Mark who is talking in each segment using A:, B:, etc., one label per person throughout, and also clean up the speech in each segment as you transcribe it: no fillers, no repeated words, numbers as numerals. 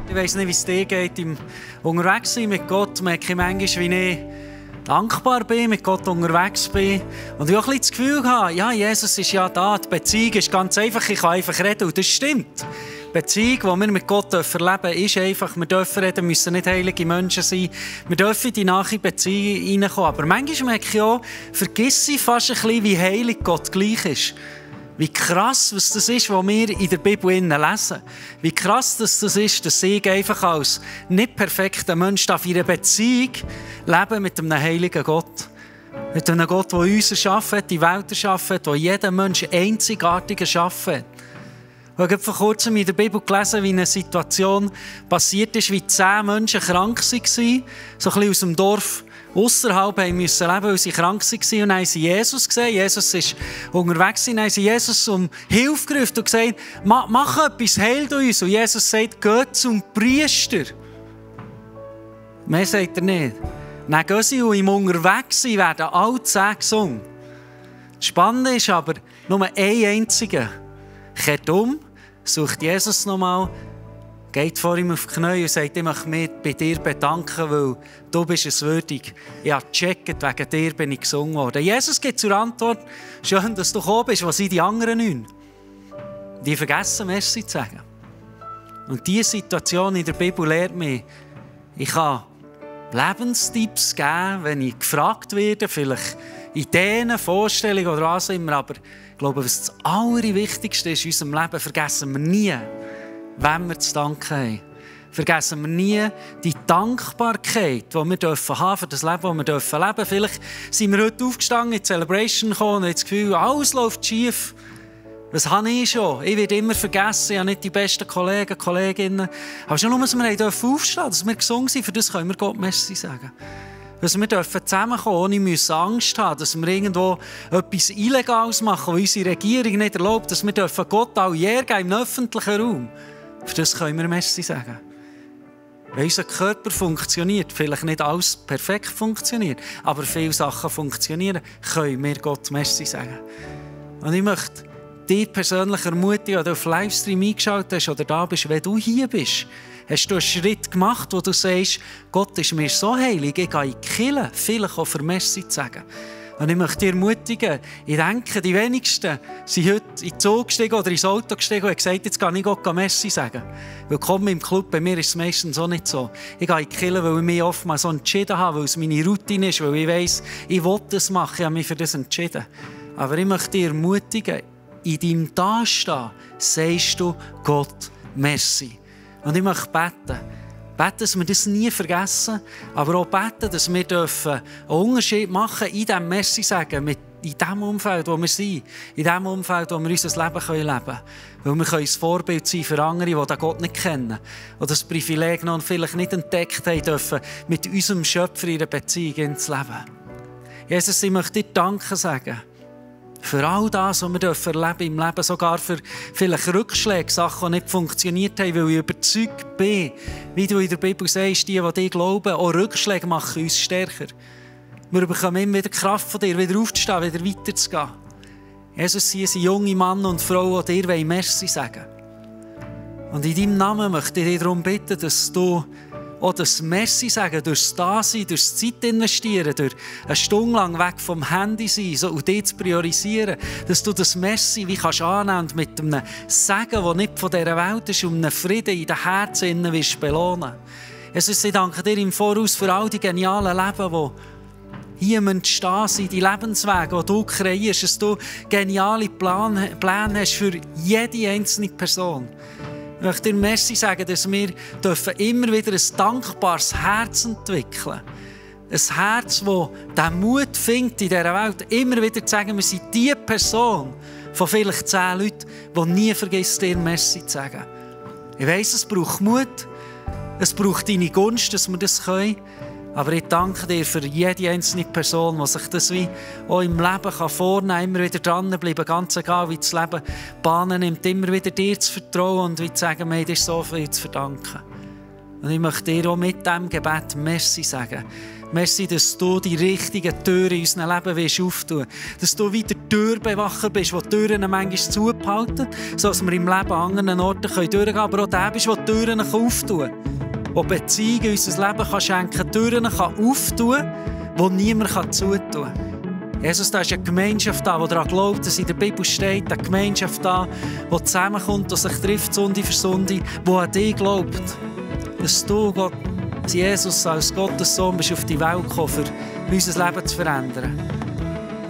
A: Ich weiss nicht, wie es dir geht im Unterwegssein mit Gott. Merke ich manchmal, wie ich dankbar bin, mit Gott unterwegs bin. Und ich auch ein bisschen das Gefühl habe, ja, Jesus ist ja da, die Beziehung ist ganz einfach, ich kann einfach reden. Und das stimmt. Die Beziehung, die wir mit Gott erleben dürfen, ist einfach, wir dürfen reden, müssen nicht heilige Menschen sein. Wir dürfen in die nahe Beziehung hineinkommen. Aber manchmal merke ich auch, vergiss ich fast ein bisschen, wie heilig Gott gleich ist. Wie krass was das ist, was wir in der Bibel lesen. Wie krass das ist, dass ich einfach als nicht perfekter Mensch in einer Beziehung leben mit einem heiligen Gott. Mit einem Gott, der uns erschaffen hat, die Welt erschaffen hat, der jeden Menschen einzigartig erschaffen hat. Ich habe vor kurzem in der Bibel gelesen, wie eine Situation passiert ist, wie 10 Menschen krank waren, so ein bisschen aus dem Dorf. Ausserhalb mussten leben, weil sie krank waren. Und dann haben sie Jesus gesehen. Jesus ist unterwegs. Dann haben sie Jesus um Hilfe gerufen und gesagt, mach etwas, heil uns. Und Jesus sagt, geht zum Priester. Mehr sagt er nicht. Dann gehen sie und im Unterwegssein werden alle 10 gesungen. Das Spannende ist aber, nur ein einziger kehrt um, sucht Jesus nochmal, geht vor ihm auf die Knie und sagt, ich möchte mich bei dir bedanken, weil du bist es würdig. Ich habe gecheckt, wegen dir bin ich gesungen worden. Jesus gibt zur Antwort, schön, dass du gekommen bist, was sind die anderen 9? Die vergessen, Merci zu sagen. Und diese Situation in der Bibel lehrt mich, ich kann Lebenstipps geben, wenn ich gefragt werde, vielleicht Ideen, Vorstellungen oder was immer, aber ich glaube, was das Allerwichtigste ist in unserem Leben, vergessen wir nie, wenn wir zu danken haben. Vergessen wir nie die Dankbarkeit, die wir haben dürfen für das Leben, das wir leben dürfen. Vielleicht sind wir heute aufgestanden, in die Celebration gekommen und haben das Gefühl, alles läuft schief. Was habe ich schon? Ich werde immer vergessen, ich habe nicht die besten Kollegen, Kolleginnen. Aber schon nur, dass wir aufstehen dürfen, dass wir gesungen sind, für das können wir Gott Merci sagen. Dass wir zusammenkommen, ohne Angst haben, dass wir irgendwo etwas Illegales machen, was unsere Regierung nicht erlaubt, dass wir Gott auch geben im öffentlichen Raum. Für das können wir Merci sagen. Wenn unser Körper funktioniert, vielleicht nicht alles perfekt funktioniert, aber viele Sachen funktionieren, können wir Gott Merci sagen. Und ich möchte dich persönlich ermutigen, wenn du auf Livestream eingeschaltet hast oder da bist, wenn du hier bist, hast du einen Schritt gemacht, wo du sagst, Gott ist mir so heilig, ich gehe in die Kirche, vielleicht auch für Merci zu sagen. Und ich möchte dich ermutigen, ich denke, die wenigsten sind heute in den Zug gestiegen oder ins Auto gestiegen und haben gesagt, jetzt kann ich Gott Merci sagen. Willkommen im Club, bei mir ist es meistens auch nicht so. Ich gehe in die Kirche, weil ich mich oftmals so entschieden habe, weil es meine Routine ist, weil ich weiss, ich will das machen, ich habe mich für das entschieden. Aber ich möchte dich ermutigen, in deinem Dastehen sagst du Gott Merci. Und ich möchte beten. Beten, dass wir das nie vergessen, aber auch beten, dass wir einen Unterschied machen in diesem Merci sagen, in dem Umfeld, wo wir sind, in dem Umfeld, wo wir unser Leben leben können. Weil wir ein Vorbild sein für andere, die den Gott nicht kennen, die das Privileg noch vielleicht nicht entdeckt haben dürfen, mit unserem Schöpfer in einer Beziehung zu leben. Jesus, ich möchte dir Danke sagen. Für all das, was wir erleben im Leben, sogar für vielleicht Rückschläge, Sachen, die nicht funktioniert haben, weil ich überzeugt bin, wie du in der Bibel sagst, die dich glauben, auch Rückschläge machen uns stärker. Wir bekommen immer wieder Kraft von dir, wieder aufzustehen, wieder weiterzugehen. Jesus, hier sind junge Männer und Frauen, die dir Merci sagen wollen. Und in deinem Namen möchte ich dich darum bitten, dass du auch das Merci sagen, durch das Dasein, durch das Zeit investieren, durch eine Stunde lang weg vom Handy sein so, und dich zu priorisieren, dass du das Merci wie kannst annehmen und mit einem Segen, das nicht von dieser Welt ist, um einen Frieden in den Herzen willst belohnen. Jesus, ich danke dir im Voraus für all die genialen Leben, die hier stehen sind, die Lebenswege, die du kreierst, dass du geniale Pläne hast für jede einzelne Person. Ich möchte dir Merci sagen, dass wir immer wieder ein dankbares Herz entwickeln dürfen. Ein Herz, das den Mut findet, in dieser Welt immer wieder zu sagen, wir sind die Person von vielleicht 10 Leuten, die nie vergisst, dir Merci zu sagen. Ich weiss, es braucht Mut, es braucht deine Gunst, dass wir das können. Aber ich danke dir für jede einzelne Person, die sich das wie auch im Leben vornehmen kann, immer wieder dranbleiben, ganz egal, wie das Leben Bahnen nimmt, immer wieder dir zu vertrauen und wie zu sagen, mir ist so viel zu verdanken. Und ich möchte dir auch mit diesem Gebet Merci sagen. Merci, dass du die richtigen Türen in unserem Leben willst auftun. Dass du wieder Türbewacher bist, der die Türen manchmal zubehalten, sodass wir im Leben an anderen Orten durchgehen können. Aber auch der bist, der die Türen auftun kann. Der Beziehungen in unser Leben kann schenken, Türen auftun kann, die niemand zutun kann. Jesus, da ist eine Gemeinschaft da, die daran glaubt, dass in der Bibel steht, eine Gemeinschaft da, die zusammenkommt, die sich trifft, Sonde für Sonde, die an dich glaubt. Dass du, Gott, Jesus, als Gottes Sohn bist auf die Welt gekommen, um unser Leben zu verändern.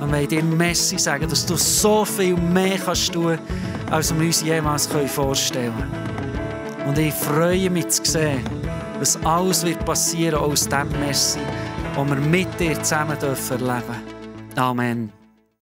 A: Und wir wollen dir Merci sagen, dass du so viel mehr kannst tun, als wir uns jemals vorstellen können. Und ich freue mich zu sehen, was alles wird passieren aus diesem Merci, das wir mit dir zusammen erleben dürfen. Amen.